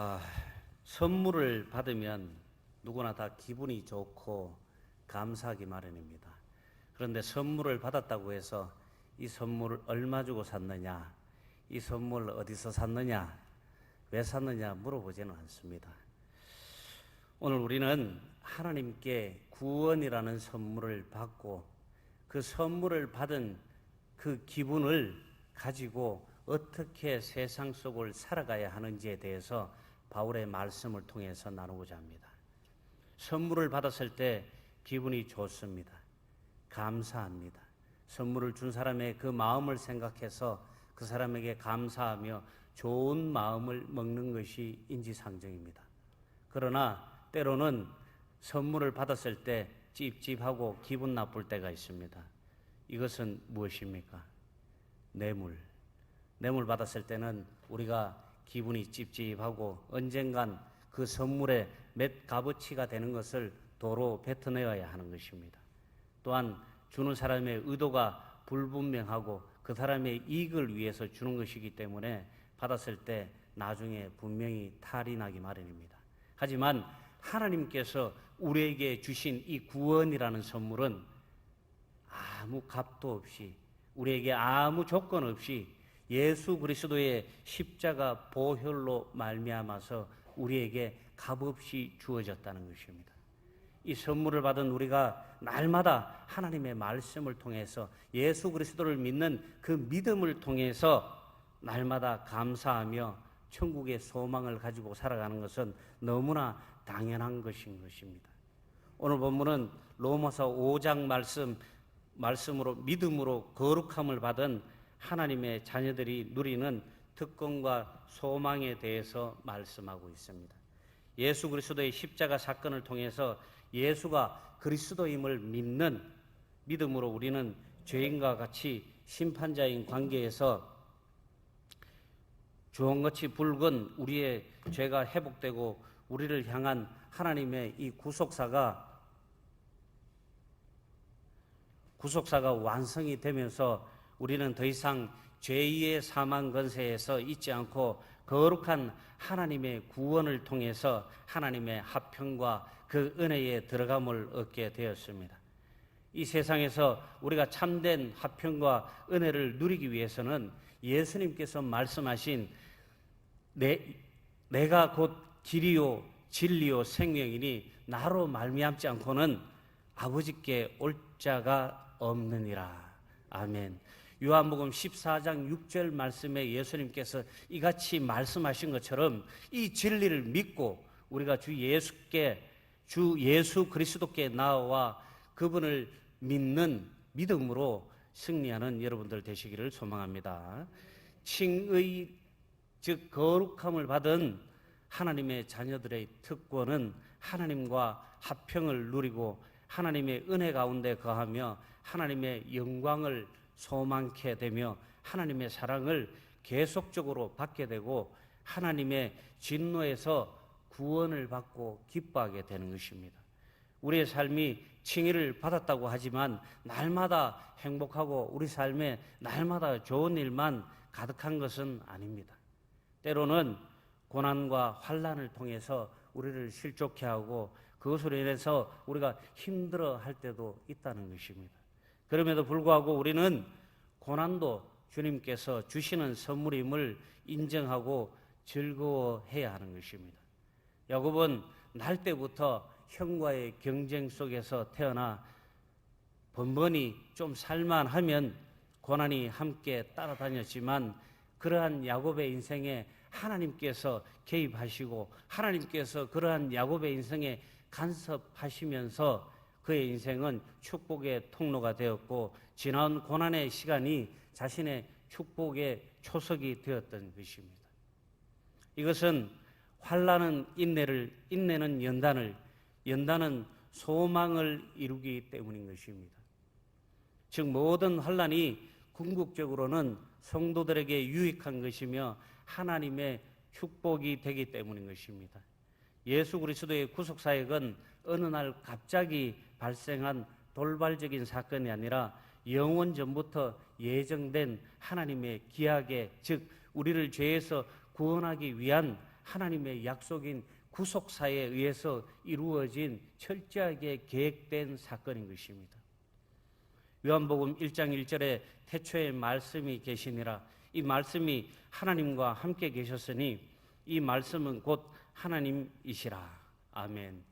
아, 선물을 받으면 누구나 다 기분이 좋고 감사하기 마련입니다. 그런데 선물을 받았다고 해서 이 선물을 얼마 주고 샀느냐, 이 선물을 어디서 샀느냐, 왜 샀느냐 물어보지는 않습니다. 오늘 우리는 하나님께 구원이라는 선물을 받고 그 선물을 받은 그 기분을 가지고 어떻게 세상 속을 살아가야 하는지에 대해서 바울의 말씀을 통해서 나누고자 합니다. 선물을 받았을 때 기분이 좋습니다. 감사합니다. 선물을 준 사람의 그 마음을 생각해서 그 사람에게 감사하며 좋은 마음을 먹는 것이 인지상정입니다. 그러나 때로는 선물을 받았을 때 찝찝하고 기분 나쁠 때가 있습니다. 이것은 무엇입니까? 뇌물 받았을 때는 우리가 기분이 찝찝하고 언젠간 그 선물의 몇 값어치가 되는 것을 도로 뱉어내어야 하는 것입니다. 또한 주는 사람의 의도가 불분명하고 그 사람의 이익을 위해서 주는 것이기 때문에 받았을 때 나중에 분명히 탈이 나기 마련입니다. 하지만 하나님께서 우리에게 주신 이 구원이라는 선물은 아무 값도 없이, 우리에게 아무 조건 없이 예수 그리스도의 십자가 보혈로 말미암아서 우리에게 값없이 주어졌다는 것입니다. 이 선물을 받은 우리가 날마다 하나님의 말씀을 통해서 예수 그리스도를 믿는 그 믿음을 통해서 날마다 감사하며 천국의 소망을 가지고 살아가는 것은 너무나 당연한 것인 것입니다. 오늘 본문은 로마서 5장 말씀으로 믿음으로 거룩함을 받은 하나님의 자녀들이 누리는 특권과 소망에 대해서 말씀하고 있습니다. 예수 그리스도의 십자가 사건을 통해서 예수가 그리스도임을 믿는 믿음으로 우리는 죄인과 같이 심판자인 관계에서 주홍같이 붉은 우리의 죄가 회복되고 우리를 향한 하나님의 이 구속사가 완성이 되면서 우리는 더 이상 죄의 사망 권세에서 있지 않고 거룩한 하나님의 구원을 통해서 하나님의 화평과 그 은혜에 들어감을 얻게 되었습니다. 이 세상에서 우리가 참된 화평과 은혜를 누리기 위해서는 예수님께서 말씀하신 내가 곧 길이요 진리요 생명이니 나로 말미암지 않고는 아버지께 올 자가 없느니라. 아멘. 요한복음 14장 6절 말씀에 예수님께서 이같이 말씀하신 것처럼 이 진리를 믿고 우리가 주 예수 그리스도께 나와 그분을 믿는 믿음으로 승리하는 여러분들 되시기를 소망합니다. 칭의 즉 거룩함을 받은 하나님의 자녀들의 특권은 하나님과 화평을 누리고 하나님의 은혜 가운데 거하며 하나님의 영광을 소망케 되며 하나님의 사랑을 계속적으로 받게 되고 하나님의 진노에서 구원을 받고 기뻐하게 되는 것입니다. 우리의 삶이 칭의를 받았다고 하지만 날마다 행복하고 우리 삶에 날마다 좋은 일만 가득한 것은 아닙니다. 때로는 고난과 환난을 통해서 우리를 실족해 하고 그것으로 인해서 우리가 힘들어할 때도 있다는 것입니다. 그럼에도 불구하고 우리는 고난도 주님께서 주시는 선물임을 인정하고 즐거워해야 하는 것입니다. 야곱은 날 때부터 형과의 경쟁 속에서 태어나 번번이 좀 살만하면 고난이 함께 따라다녔지만 그러한 야곱의 인생에 하나님께서 개입하시고 하나님께서 그러한 야곱의 인생에 간섭하시면서 그의 인생은 축복의 통로가 되었고 지나온 고난의 시간이 자신의 축복의 초석이 되었던 것입니다. 이것은 환난은 인내를, 인내는 연단을, 연단은 소망을 이루기 때문인 것입니다. 즉 모든 환난이 궁극적으로는 성도들에게 유익한 것이며 하나님의 축복이 되기 때문인 것입니다. 예수 그리스도의 구속사역은 어느 날 갑자기 발생한 돌발적인 사건이 아니라 영원 전부터 예정된 하나님의 기약의 즉 우리를 죄에서 구원하기 위한 하나님의 약속인 구속사에 의해서 이루어진 철저하게 계획된 사건인 것입니다. 요한복음 1장 1절에 태초에 말씀이 계시니라. 이 말씀이 하나님과 함께 계셨으니 이 말씀은 곧 하나님이시라. 아멘.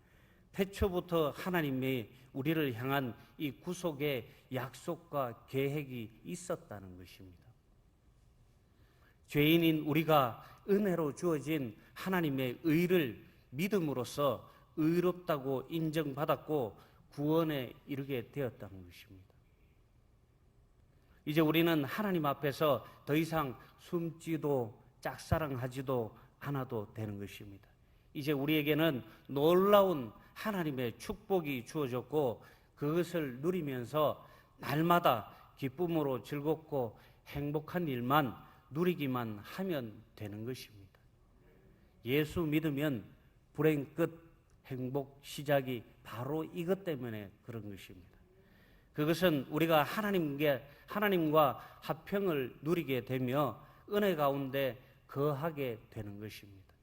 태초부터 하나님이 우리를 향한 이 구속의 약속과 계획이 있었다는 것입니다. 죄인인 우리가 은혜로 주어진 하나님의 의를 믿음으로써 의롭다고 인정받았고 구원에 이르게 되었다는 것입니다. 이제 우리는 하나님 앞에서 더 이상 숨지도 짝사랑하지도 않아도 되는 것입니다. 이제 우리에게는 놀라운 하나님의 축복이 주어졌고 그것을 누리면서 날마다 기쁨으로 즐겁고 행복한 일만 누리기만 하면 되는 것입니다. 예수 믿으면 불행 끝, 행복 시작이 바로 이것 때문에 그런 것입니다. 그것은 우리가 하나님과 화평을 누리게 되며 은혜 가운데 거하게 되는 것입니다.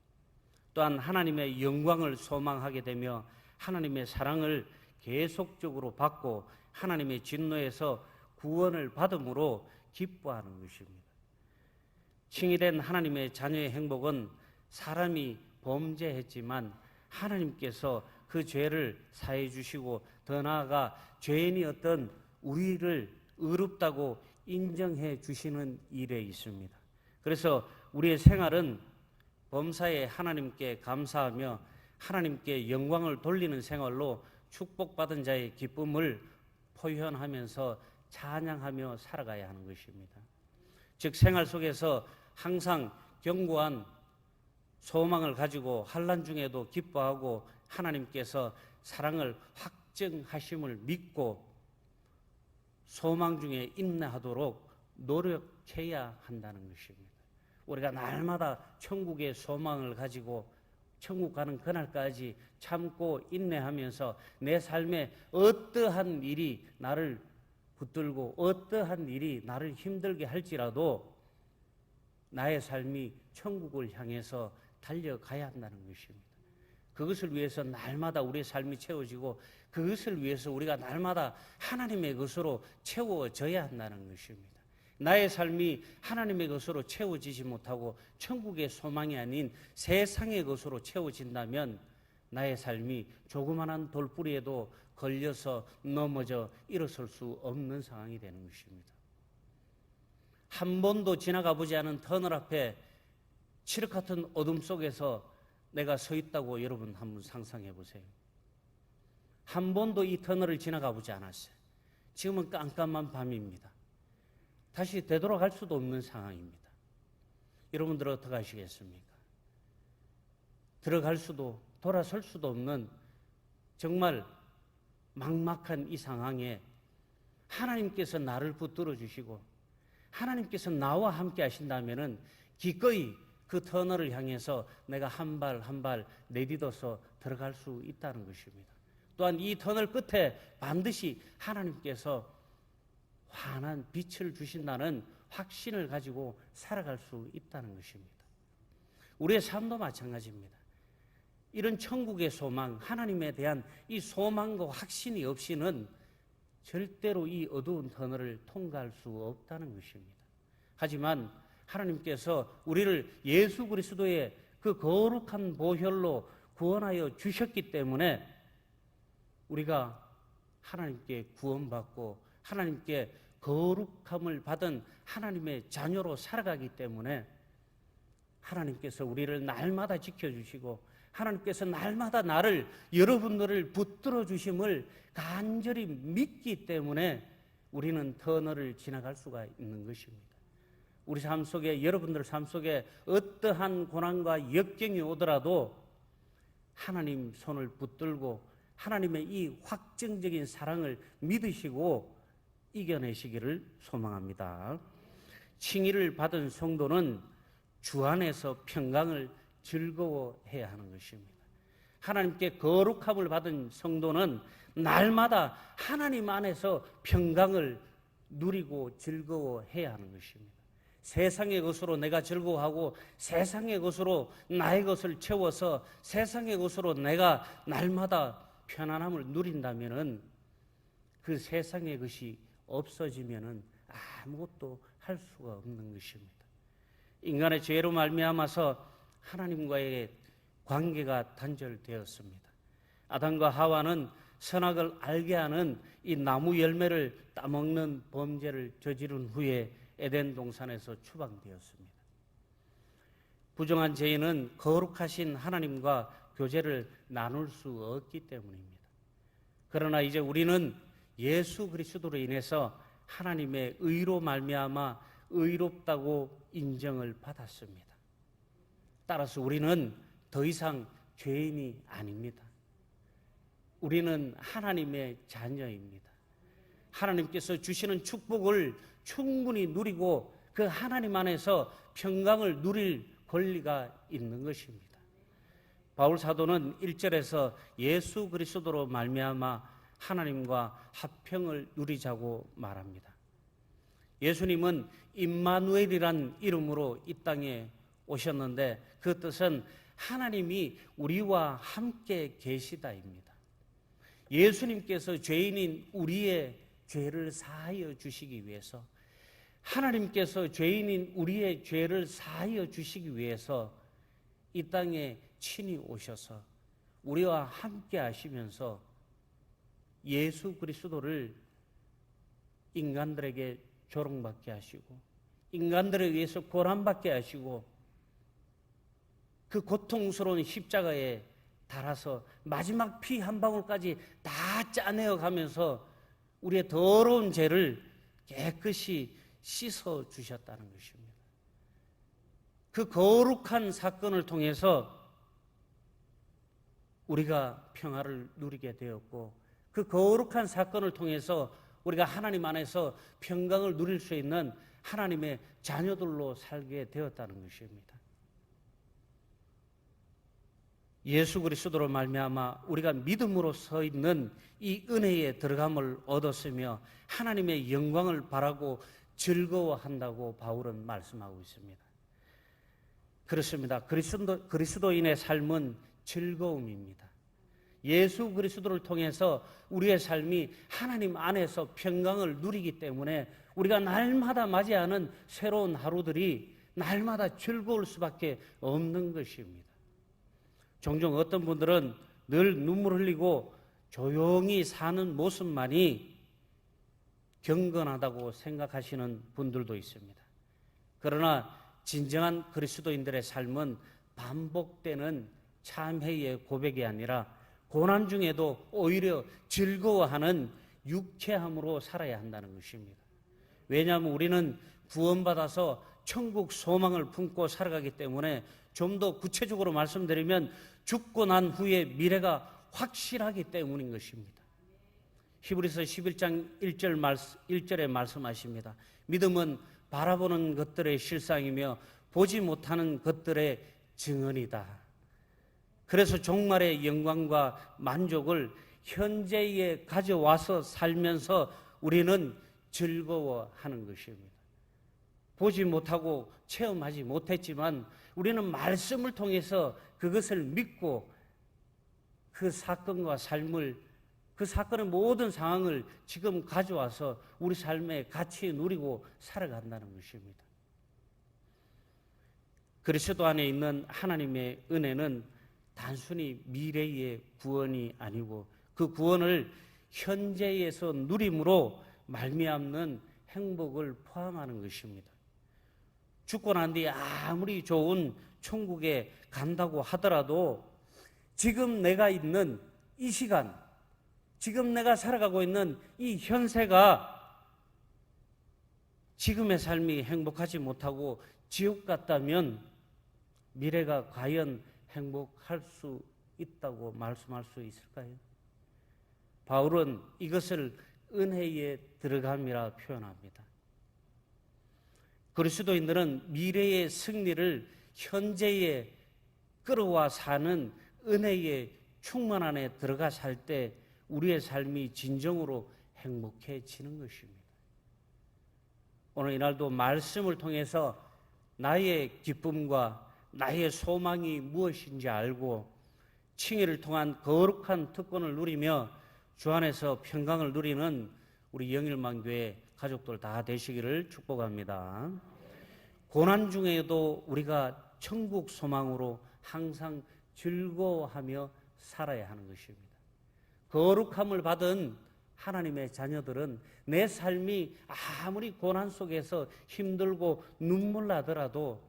또한 하나님의 영광을 소망하게 되며 하나님의 사랑을 계속적으로 받고 하나님의 진노에서 구원을 받음으로 기뻐하는 것입니다. 칭의된 하나님의 자녀의 행복은 사람이 범죄했지만 하나님께서 그 죄를 사해 주시고 더 나아가 죄인이었던 우리를 의롭다고 인정해 주시는 일에 있습니다. 그래서 우리의 생활은 범사에 하나님께 감사하며 하나님께 영광을 돌리는 생활로 축복받은 자의 기쁨을 표현하면서 찬양하며 살아가야 하는 것입니다. 즉 생활 속에서 항상 견고한 소망을 가지고 환난 중에도 기뻐하고 하나님께서 사랑을 확증하심을 믿고 소망 중에 인내하도록 노력해야 한다는 것입니다. 우리가 날마다 천국의 소망을 가지고 천국 가는 그날까지 참고 인내하면서 내 삶에 어떠한 일이 나를 붙들고 어떠한 일이 나를 힘들게 할지라도 나의 삶이 천국을 향해서 달려가야 한다는 것입니다. 그것을 위해서 날마다 우리의 삶이 채워지고 그것을 위해서 우리가 날마다 하나님의 것으로 채워져야 한다는 것입니다. 나의 삶이 하나님의 것으로 채워지지 못하고 천국의 소망이 아닌 세상의 것으로 채워진다면 나의 삶이 조그마한 돌뿌리에도 걸려서 넘어져 일어설 수 없는 상황이 되는 것입니다. 한 번도 지나가 보지 않은 터널 앞에 칠흑 같은 어둠 속에서 내가 서 있다고 여러분 한번 상상해 보세요. 한 번도 이 터널을 지나가 보지 않았어요. 지금은 깜깜한 밤입니다. 다시 되돌아갈 수도 없는 상황입니다. 여러분들 어떻게 하시겠습니까? 들어갈 수도 돌아설 수도 없는 정말 막막한 이 상황에 하나님께서 나를 붙들어 주시고 하나님께서 나와 함께 하신다면은 기꺼이 그 터널을 향해서 내가 한 발 한 발 내딛어서 들어갈 수 있다는 것입니다. 또한 이 터널 끝에 반드시 하나님께서 환한 빛을 주신다는 확신을 가지고 살아갈 수 있다는 것입니다. 우리의 삶도 마찬가지입니다. 이런 천국의 소망, 하나님에 대한 이 소망과 확신이 없이는 절대로 이 어두운 터널을 통과할 수 없다는 것입니다. 하지만 하나님께서 우리를 예수 그리스도의 그 거룩한 보혈로 구원하여 주셨기 때문에 우리가 하나님께 구원받고 하나님께 거룩함을 받은 하나님의 자녀로 살아가기 때문에 하나님께서 우리를 날마다 지켜주시고 하나님께서 날마다 나를 여러분들을 붙들어 주심을 간절히 믿기 때문에 우리는 터널을 지나갈 수가 있는 것입니다. 우리 삶 속에 여러분들 삶 속에 어떠한 고난과 역경이 오더라도 하나님 손을 붙들고 하나님의 이 확정적인 사랑을 믿으시고 이겨내시기를 소망합니다. 칭의를 받은 성도는 주 안에서 평강을 즐거워해야 하는 것입니다. 하나님께 거룩함을 받은 성도는 날마다 하나님 안에서 평강을 누리고 즐거워해야 하는 것입니다. 세상의 것으로 내가 즐거워하고 세상의 것으로 나의 것을 채워서 세상의 것으로 내가 날마다 편안함을 누린다면은 그 세상의 것이 없어지면은 아무것도 할 수가 없는 것입니다. 인간의 죄로 말미암아서 하나님과의 관계가 단절되었습니다. 아담과 하와는 선악을 알게 하는 이 나무 열매를 따먹는 범죄를 저지른 후에 에덴 동산에서 추방되었습니다. 부정한 죄인은 거룩하신 하나님과 교제를 나눌 수 없기 때문입니다. 그러나 이제 우리는 예수 그리스도로 인해서 하나님의 의로 말미암아 의롭다고 인정을 받았습니다. 따라서 우리는 더 이상 죄인이 아닙니다. 우리는 하나님의 자녀입니다. 하나님께서 주시는 축복을 충분히 누리고 그 하나님 안에서 평강을 누릴 권리가 있는 것입니다. 바울 사도는 1절에서 예수 그리스도로 말미암아 하나님과 화평을 누리자고 말합니다. 예수님은 임마누엘이란 이름으로 이 땅에 오셨는데 그 뜻은 하나님이 우리와 함께 계시다입니다. 예수님께서 죄인인 우리의 죄를 사하여 주시기 위해서, 하나님께서 죄인인 우리의 죄를 사하여 주시기 위해서 이 땅에 친히 오셔서 우리와 함께 하시면서 예수 그리스도를 인간들에게 조롱받게 하시고 인간들에 의해서 고난받게 하시고 그 고통스러운 십자가에 달아서 마지막 피 한 방울까지 다 짜내어 가면서 우리의 더러운 죄를 깨끗이 씻어 주셨다는 것입니다. 그 거룩한 사건을 통해서 우리가 평화를 누리게 되었고 그 거룩한 사건을 통해서 우리가 하나님 안에서 평강을 누릴 수 있는 하나님의 자녀들로 살게 되었다는 것입니다. 예수 그리스도로 말미암아 우리가 믿음으로 서 있는 이 은혜에 들어감을 얻었으며 하나님의 영광을 바라고 즐거워한다고 바울은 말씀하고 있습니다. 그렇습니다. 그리스도인의 삶은 즐거움입니다. 예수 그리스도를 통해서 우리의 삶이 하나님 안에서 평강을 누리기 때문에 우리가 날마다 맞이하는 새로운 하루들이 날마다 즐거울 수밖에 없는 것입니다. 종종 어떤 분들은 늘 눈물 흘리고 조용히 사는 모습만이 경건하다고 생각하시는 분들도 있습니다. 그러나 진정한 그리스도인들의 삶은 반복되는 참회의 고백이 아니라 고난 중에도 오히려 즐거워하는 유쾌함으로 살아야 한다는 것입니다. 왜냐하면 우리는 구원받아서 천국 소망을 품고 살아가기 때문에 좀 더 구체적으로 말씀드리면 죽고 난 후에 미래가 확실하기 때문인 것입니다. 히브리서 11장 1절에 말씀하십니다. 믿음은 바라보는 것들의 실상이며 보지 못하는 것들의 증언이다. 그래서 종말의 영광과 만족을 현재에 가져와서 살면서 우리는 즐거워하는 것입니다. 보지 못하고 체험하지 못했지만 우리는 말씀을 통해서 그것을 믿고 그 사건과 삶을, 그 사건의 모든 상황을 지금 가져와서 우리 삶에 같이 누리고 살아간다는 것입니다. 그리스도 안에 있는 하나님의 은혜는 단순히 미래의 구원이 아니고 그 구원을 현재에서 누림으로 말미암는 행복을 포함하는 것입니다. 죽고 난 뒤에 아무리 좋은 천국에 간다고 하더라도 지금 내가 있는 이 시간, 지금 내가 살아가고 있는 이 현세가 지금의 삶이 행복하지 못하고 지옥 같다면 미래가 과연 행복할 수 있다고 말씀할 수 있을까요? 바울은 이것을 은혜에 들어감이라 표현합니다. 그리스도인들은 미래의 승리를 현재에 끌어와 사는 은혜의 충만 안에 들어가 살 때 우리의 삶이 진정으로 행복해지는 것입니다. 오늘 이날도 말씀을 통해서 나의 기쁨과 나의 소망이 무엇인지 알고 칭의를 통한 거룩한 특권을 누리며 주 안에서 평강을 누리는 우리 영일만교회 가족들 다 되시기를 축복합니다. 고난 중에도 우리가 천국 소망으로 항상 즐거워하며 살아야 하는 것입니다. 거룩함을 받은 하나님의 자녀들은 내 삶이 아무리 고난 속에서 힘들고 눈물 나더라도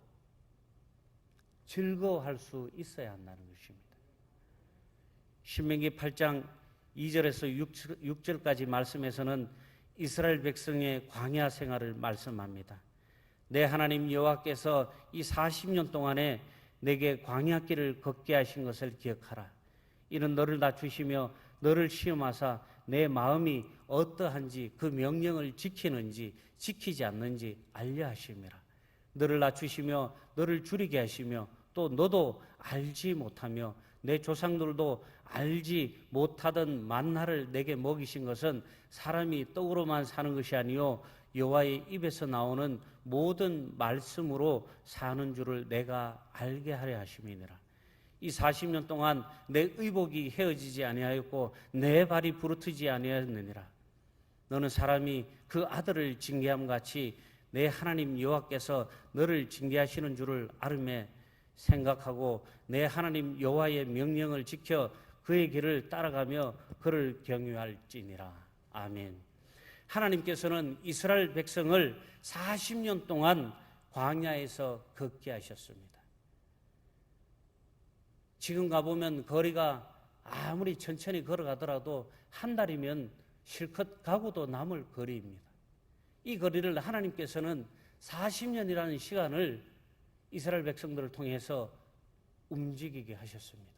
즐거워할 수 있어야 한다는 것입니다. 신명기 8장 2절에서 6절까지 말씀에서는 이스라엘 백성의 광야 생활을 말씀합니다. 내 하나님 여호와께서 이 40년 동안에 내게 광야길을 걷게 하신 것을 기억하라. 이는 너를 낮추시며 너를 시험하사 내 마음이 어떠한지 그 명령을 지키는지 지키지 않는지 알려 하심이라. 너를 낮추시며 너를 줄이게 하시며 또 너도 알지 못하며 내 조상들도 알지 못하던 만나를 내게 먹이신 것은 사람이 떡으로만 사는 것이 아니요 여호와의 입에서 나오는 모든 말씀으로 사는 줄을 내가 알게 하려 하심이니라. 이 40년 동안 내 의복이 헤어지지 아니하였고 내 발이 부르트지 아니하였느니라. 너는 사람이 그 아들을 징계함 같이 내 하나님 여호와께서 너를 징계하시는 줄을 아름에 생각하고 내 하나님 여호와의 명령을 지켜 그의 길을 따라가며 그를 경유할지니라. 아멘. 하나님께서는 이스라엘 백성을 40년 동안 광야에서 걷게 하셨습니다. 지금 가보면 거리가 아무리 천천히 걸어가더라도 한 달이면 실컷 가고도 남을 거리입니다. 이 거리를 하나님께서는 40년이라는 시간을 이스라엘 백성들을 통해서 움직이게 하셨습니다.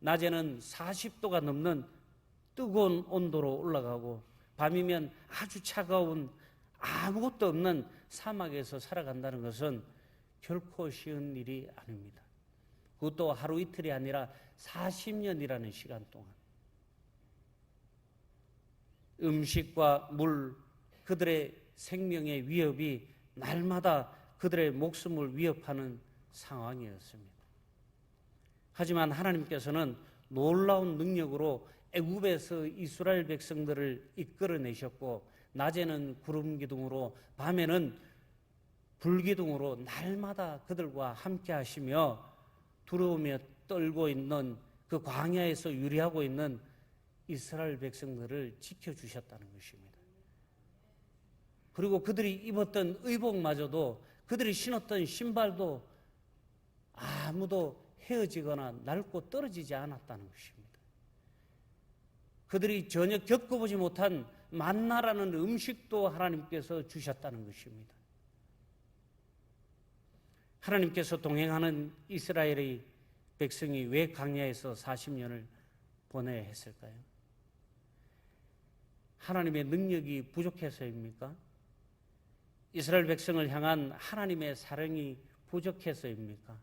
낮에는 40도가 넘는 뜨거운 온도로 올라가고 밤이면 아주 차가운 아무것도 없는 사막에서 살아간다는 것은 결코 쉬운 일이 아닙니다. 그것도 하루 이틀이 아니라 40년이라는 시간 동안 음식과 물, 그들의 생명의 위협이 날마다 그들의 목숨을 위협하는 상황이었습니다. 하지만 하나님께서는 놀라운 능력으로 애굽에서 이스라엘 백성들을 이끌어내셨고 낮에는 구름 기둥으로 밤에는 불 기둥으로 날마다 그들과 함께 하시며 두려우며 떨고 있는 그 광야에서 유리하고 있는 이스라엘 백성들을 지켜주셨다는 것입니다. 그리고 그들이 입었던 의복마저도 그들이 신었던 신발도 아무도 헤어지거나 낡고 떨어지지 않았다는 것입니다. 그들이 전혀 겪어보지 못한 만나라는 음식도 하나님께서 주셨다는 것입니다. 하나님께서 동행하는 이스라엘의 백성이 왜 광야에서 40년을 보내야 했을까요? 하나님의 능력이 부족해서입니까? 이스라엘 백성을 향한 하나님의 사랑이 부족해서입니까?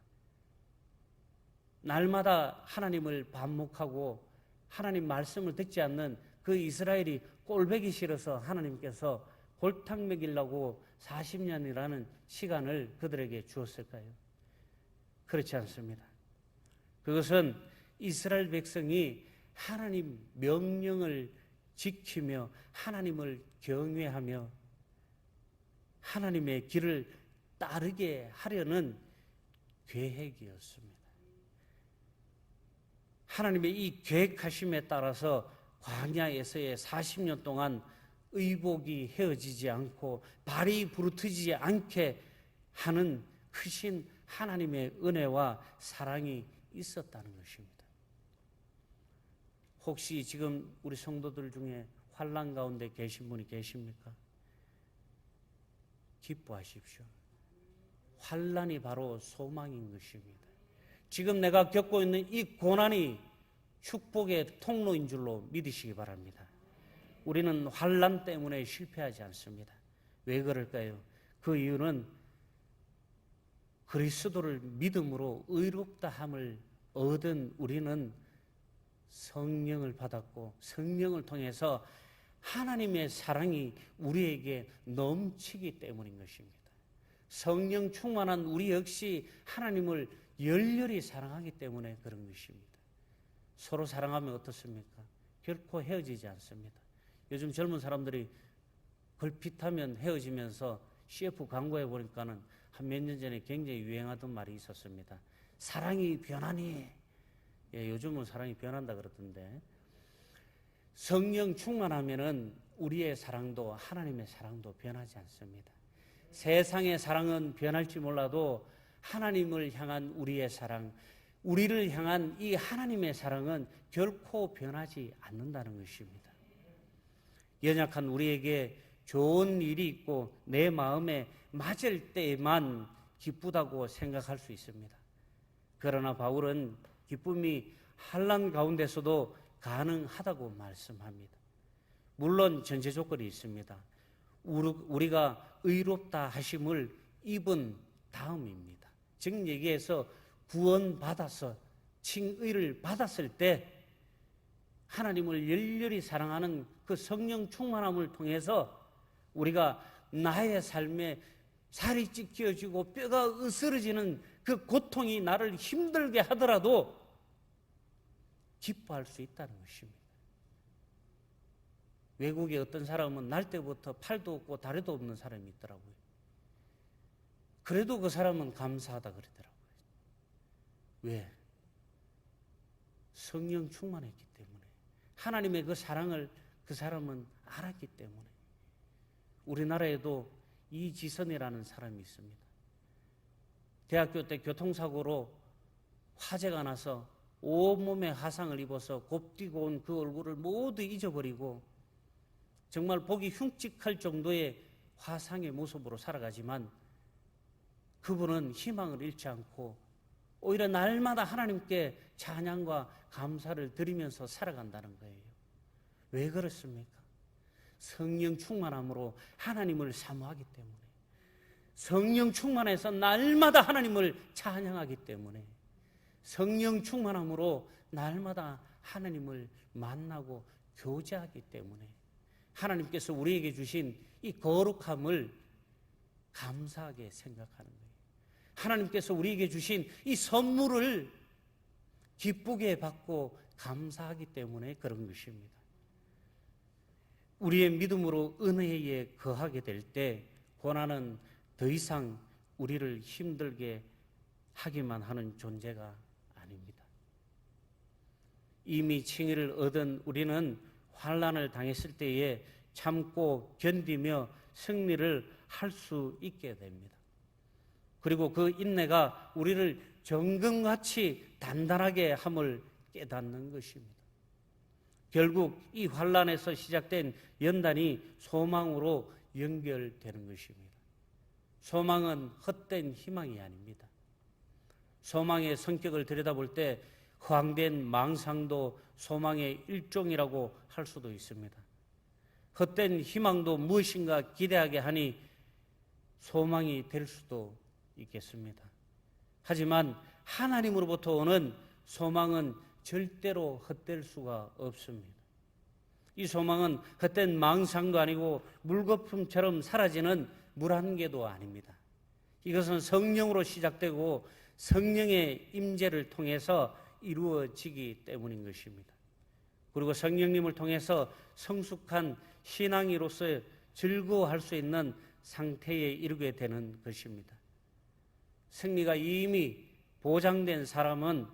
날마다 하나님을 반목하고 하나님 말씀을 듣지 않는 그 이스라엘이 꼴보기 싫어서 하나님께서 골탕 먹이려고 40년이라는 시간을 그들에게 주었을까요? 그렇지 않습니다. 그것은 이스라엘 백성이 하나님 명령을 지키며 하나님을 경외하며 하나님의 길을 따르게 하려는 계획이었습니다. 하나님의 이 계획하심에 따라서 광야에서의 40년 동안 의복이 헤어지지 않고 발이 부르트지지 않게 하는 크신 하나님의 은혜와 사랑이 있었다는 것입니다. 혹시 지금 우리 성도들 중에 환난 가운데 계신 분이 계십니까? 기뻐하십시오. 환난이 바로 소망인 것입니다. 지금 내가 겪고 있는 이 고난이 축복의 통로인 줄로 믿으시기 바랍니다. 우리는 환난 때문에 실패하지 않습니다. 왜 그럴까요? 그 이유는 그리스도를 믿음으로 의롭다함을 얻은 우리는 성령을 받았고 성령을 통해서 하나님의 사랑이 우리에게 넘치기 때문인 것입니다. 성령 충만한 우리 역시 하나님을 열렬히 사랑하기 때문에 그런 것입니다. 서로 사랑하면 어떻습니까? 결코 헤어지지 않습니다. 요즘 젊은 사람들이 걸핏하면 헤어지면서 CF 광고에 보니까는 한 몇 년 전에 굉장히 유행하던 말이 있었습니다. 사랑이 변하니. 예, 요즘은 사랑이 변한다 그러던데, 성령 충만하면은 우리의 사랑도 하나님의 사랑도 변하지 않습니다. 세상의 사랑은 변할지 몰라도 하나님을 향한 우리의 사랑, 우리를 향한 이 하나님의 사랑은 결코 변하지 않는다는 것입니다. 연약한 우리에게 좋은 일이 있고 내 마음에 맞을 때에만 기쁘다고 생각할 수 있습니다. 그러나 바울은 기쁨이 환난 가운데서도 가능하다고 말씀합니다. 물론 전제 조건이 있습니다. 우리가 의롭다 하심을 입은 다음입니다. 즉 얘기해서 구원받아서 칭의를 받았을 때 하나님을 열렬히 사랑하는 그 성령 충만함을 통해서 우리가 나의 삶에 살이 찢겨지고 뼈가 으스러지는 그 고통이 나를 힘들게 하더라도 기뻐할 수 있다는 것입니다. 외국에 어떤 사람은 날 때부터 팔도 없고 다리도 없는 사람이 있더라고요. 그래도 그 사람은 감사하다 그러더라고요. 왜? 성령 충만했기 때문에, 하나님의 그 사랑을 그 사람은 알았기 때문에. 우리나라에도 이지선이라는 사람이 있습니다. 대학교 때 교통사고로 화재가 나서 온몸에 화상을 입어서 곱디고 온 그 얼굴을 모두 잊어버리고 정말 보기 흉측할 정도의 화상의 모습으로 살아가지만 그분은 희망을 잃지 않고 오히려 날마다 하나님께 찬양과 감사를 드리면서 살아간다는 거예요. 왜 그렇습니까? 성령 충만함으로 하나님을 사모하기 때문에, 성령 충만해서 날마다 하나님을 찬양하기 때문에, 성령 충만함으로 날마다 하나님을 만나고 교제하기 때문에 하나님께서 우리에게 주신 이 거룩함을 감사하게 생각하는 거예요. 하나님께서 우리에게 주신 이 선물을 기쁘게 받고 감사하기 때문에 그런 것입니다. 우리의 믿음으로 은혜에 거하게 될 때 고난은 더 이상 우리를 힘들게 하기만 하는 존재가 아닙니다. 이미 칭의를 얻은 우리는 환난을 당했을 때에 참고 견디며 승리를 할 수 있게 됩니다. 그리고 그 인내가 우리를 정금같이 단단하게 함을 깨닫는 것입니다. 결국 이 환난에서 시작된 연단이 소망으로 연결되는 것입니다. 소망은 헛된 희망이 아닙니다. 소망의 성격을 들여다볼 때 허황된 망상도 소망의 일종이라고 할 수도 있습니다. 헛된 희망도 무엇인가 기대하게 하니 소망이 될 수도 있겠습니다. 하지만 하나님으로부터 오는 소망은 절대로 헛될 수가 없습니다. 이 소망은 헛된 망상도 아니고 물거품처럼 사라지는 물 한 개도 아닙니다. 이것은 성령으로 시작되고 성령의 임재를 통해서 이루어지기 때문인 것입니다. 그리고 성령님을 통해서 성숙한 신앙이로서 즐거워할 수 있는 상태에 이르게 되는 것입니다. 승리가 이미 보장된 사람은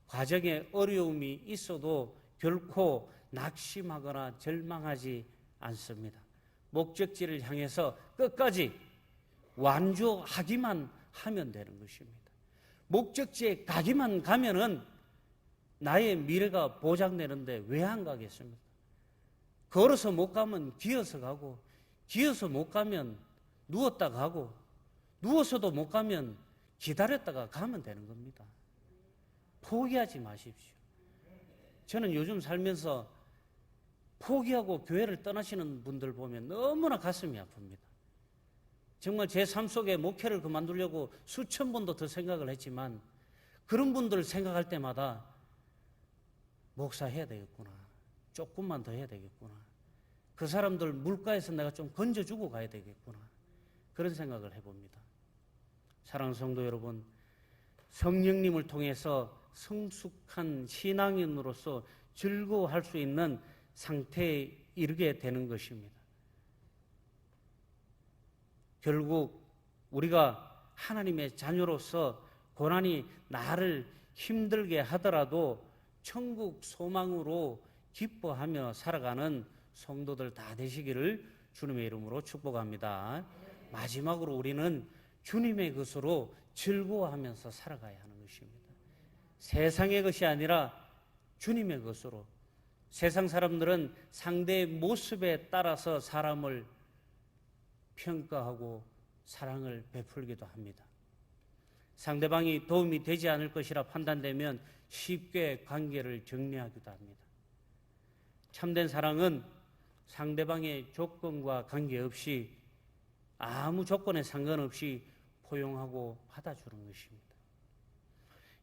과정에 어려움이 있어도 결코 낙심하거나 절망하지 않습니다. 목적지를 향해서 끝까지 완주하기만 하면 되는 것입니다. 목적지에 가기만 가면은 나의 미래가 보장되는데 왜 안 가겠습니까? 걸어서 못 가면 기어서 가고, 기어서 못 가면 누웠다 가고, 누워서도 못 가면 기다렸다가 가면 되는 겁니다. 포기하지 마십시오. 저는 요즘 살면서 포기하고 교회를 떠나시는 분들 보면 너무나 가슴이 아픕니다. 정말 제 삶 속에 목회를 그만두려고 수천 번도 더 생각을 했지만 그런 분들을 생각할 때마다 목사 해야 되겠구나, 조금만 더 해야 되겠구나, 그 사람들 물가에서 내가 좀 건져주고 가야 되겠구나. 그런 생각을 해봅니다. 사랑하는 성도 여러분, 성령님을 통해서 성숙한 신앙인으로서 즐거워할 수 있는 상태에 이르게 되는 것입니다. 결국 우리가 하나님의 자녀로서 고난이 나를 힘들게 하더라도 천국 소망으로 기뻐하며 살아가는 성도들 다 되시기를 주님의 이름으로 축복합니다. 마지막으로 우리는 주님의 것으로 즐거워하면서 살아가야 하는 것입니다. 세상의 것이 아니라 주님의 것으로. 세상 사람들은 상대의 모습에 따라서 사람을 평가하고 사랑을 베풀기도 합니다. 상대방이 도움이 되지 않을 것이라 판단되면 쉽게 관계를 정리하기도 합니다. 참된 사랑은 상대방의 조건과 관계없이 아무 조건에 상관없이 포용하고 받아주는 것입니다.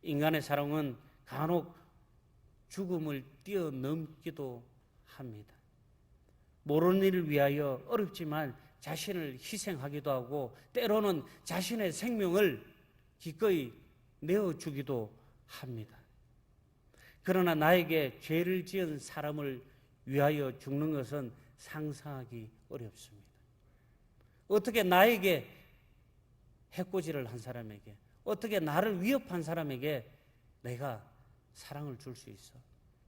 인간의 사랑은 간혹 죽음을 뛰어넘기도 합니다. 모르는 일을 위하여 어렵지만 자신을 희생하기도 하고 때로는 자신의 생명을 기꺼이 내어주기도 합니다. 그러나 나에게 죄를 지은 사람을 위하여 죽는 것은 상상하기 어렵습니다. 어떻게 나에게 해코지를 한 사람에게, 어떻게 나를 위협한 사람에게 내가 사랑을 줄 수 있어?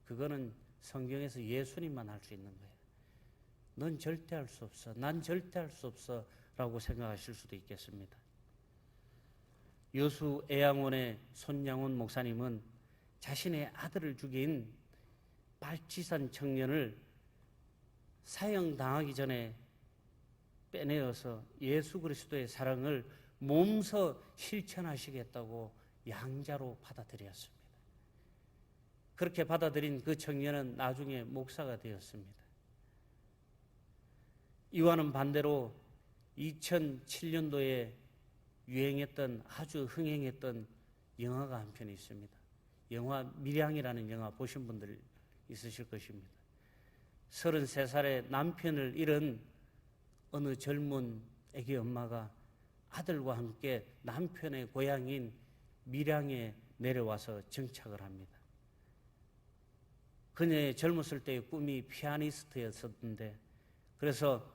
그거는 성경에서 예수님만 할 수 있는 거예요. 넌 절대 할 수 없어. 난 절대 할 수 없어. 라고 생각하실 수도 있겠습니다. 여수 애양원의 손양원 목사님은 자신의 아들을 죽인 발치산 청년을 사형당하기 전에 빼내어서 예수 그리스도의 사랑을 몸소 실천하시겠다고 양자로 받아들였습니다. 그렇게 받아들인 그 청년은 나중에 목사가 되었습니다. 이와는 반대로 2007년도에 유행했던 아주 흥행했던 영화가 한 편 있습니다. 영화 밀양이라는 영화 보신 분들 있으실 것입니다. 33살의 남편을 잃은 어느 젊은 애기 엄마가 아들과 함께 남편의 고향인 밀양에 내려와서 정착을 합니다. 그녀의 젊었을 때의 꿈이 피아니스트였었는데, 그래서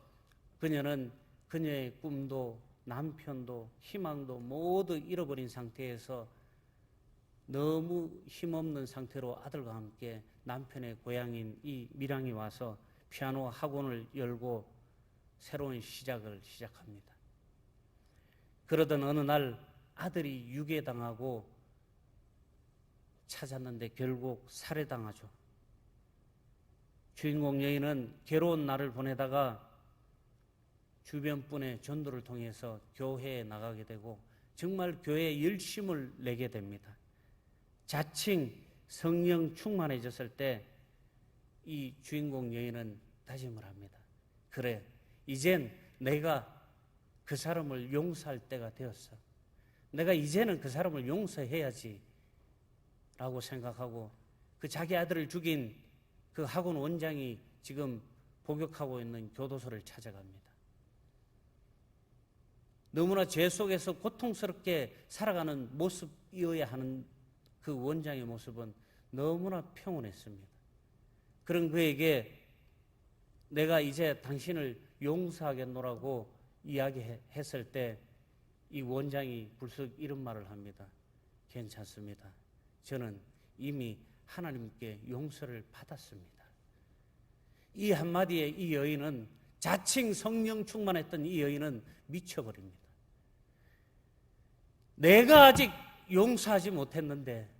그녀는 그녀의 꿈도 남편도 희망도 모두 잃어버린 상태에서 너무 힘없는 상태로 아들과 함께 남편의 고향인 이 밀양에 와서 피아노 학원을 열고 새로운 시작을 시작합니다. 그러던 어느 날 아들이 유괴당하고 찾았는데 결국 살해당하죠. 주인공 여인은 괴로운 날을 보내다가 주변 분의 전도를 통해서 교회에 나가게 되고 정말 교회에 열심을 내게 됩니다. 자칭 성령 충만해졌을 때 이 주인공 여인은 다짐을 합니다. 그래, 이젠 내가 그 사람을 용서할 때가 되었어. 내가 이제는 그 사람을 용서해야지 라고 생각하고 그 자기 아들을 죽인 그 학원 원장이 지금 복역하고 있는 교도소를 찾아갑니다. 너무나 죄 속에서 고통스럽게 살아가는 모습이어야 하는 그 원장의 모습은 너무나 평온했습니다. 그런 그에게 내가 이제 당신을 용서하겠노라고 이야기했을 때 이 원장이 불쑥 이런 말을 합니다. 괜찮습니다. 저는 이미 하나님께 용서를 받았습니다. 이 한마디에 이 여인은, 자칭 성령 충만했던 이 여인은 미쳐버립니다. 내가 아직 용서하지 못했는데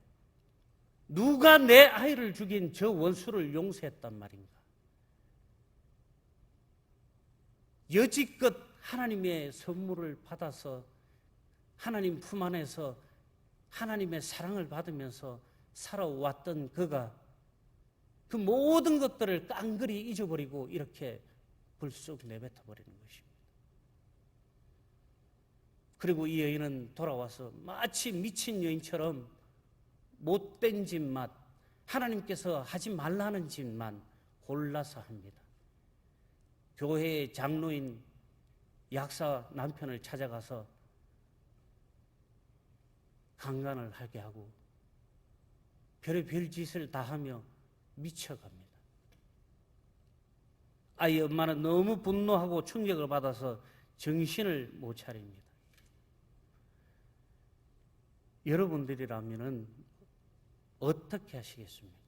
누가 내 아이를 죽인 저 원수를 용서했단 말인가? 여지껏 하나님의 선물을 받아서 하나님 품 안에서 하나님의 사랑을 받으면서 살아왔던 그가 그 모든 것들을 깡그리 잊어버리고 이렇게 불쑥 내뱉어 버리는 것입니다. 그리고 이 여인은 돌아와서 마치 미친 여인처럼 못된 짓만, 하나님께서 하지 말라는 짓만 골라서 합니다. 교회의 장로인 약사 남편을 찾아가서 강간을 하게 하고 별의별 짓을 다 하며 미쳐갑니다. 아이 엄마는 너무 분노하고 충격을 받아서 정신을 못 차립니다. 여러분들이라면 어떻게 하시겠습니까?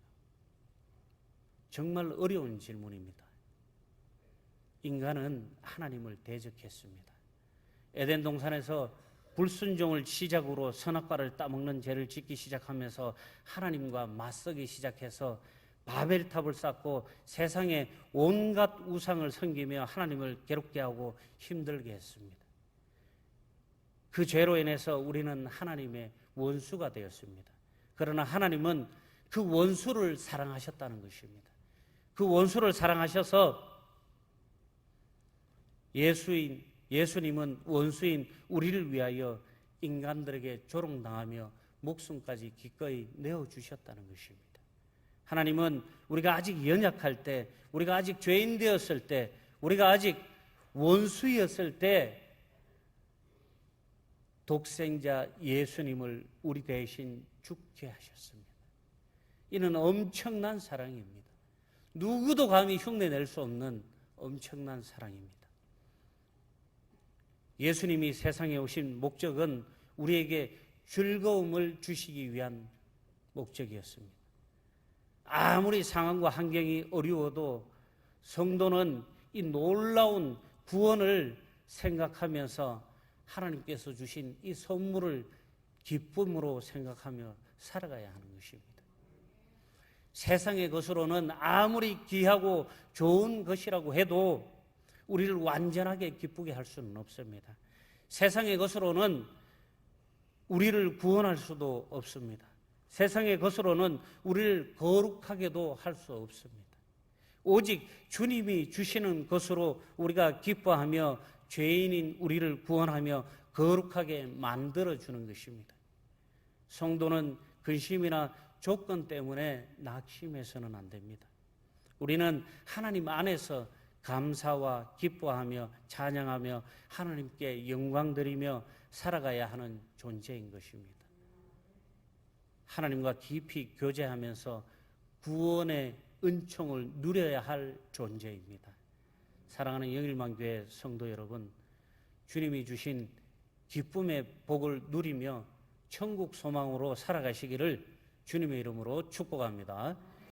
정말 어려운 질문입니다. 인간은 하나님을 대적했습니다. 에덴 동산에서 불순종을 시작으로 선악과를 따먹는 죄를 짓기 시작하면서 하나님과 맞서기 시작해서 바벨탑을 쌓고 세상에 온갖 우상을 섬기며 하나님을 괴롭게 하고 힘들게 했습니다. 그 죄로 인해서 우리는 하나님의 원수가 되었습니다. 그러나 하나님은 그 원수를 사랑하셨다는 것입니다. 그 원수를 사랑하셔서 예수님은 원수인 우리를 위하여 인간들에게 조롱당하며 목숨까지 기꺼이 내어주셨다는 것입니다. 하나님은 우리가 아직 연약할 때, 우리가 아직 죄인 되었을 때, 우리가 아직 원수였을 때 독생자 예수님을 우리 대신 죽게 하셨습니다. 이는 엄청난 사랑입니다. 누구도 감히 흉내낼 수 없는 엄청난 사랑입니다. 예수님이 세상에 오신 목적은 우리에게 즐거움을 주시기 위한 목적이었습니다. 아무리 상황과 환경이 어려워도 성도는 이 놀라운 구원을 생각하면서 하나님께서 주신 이 선물을 기쁨으로 생각하며 살아가야 하는 것입니다. 세상의 것으로는 아무리 귀하고 좋은 것이라고 해도 우리를 완전하게 기쁘게 할 수는 없습니다. 세상의 것으로는 우리를 구원할 수도 없습니다. 세상의 것으로는 우리를 거룩하게도 할 수 없습니다. 오직 주님이 주시는 것으로 우리가 기뻐하며 죄인인 우리를 구원하며 거룩하게 만들어주는 것입니다. 성도는 근심이나 조건 때문에 낙심해서는 안 됩니다. 우리는 하나님 안에서 감사와 기뻐하며 찬양하며 하나님께 영광 드리며 살아가야 하는 존재인 것입니다. 하나님과 깊이 교제하면서 구원의 은총을 누려야 할 존재입니다. 사랑하는 영일만교회 성도 여러분, 주님이 주신 기쁨의 복을 누리며 천국 소망으로 살아가시기를 주님의 이름으로 축복합니다.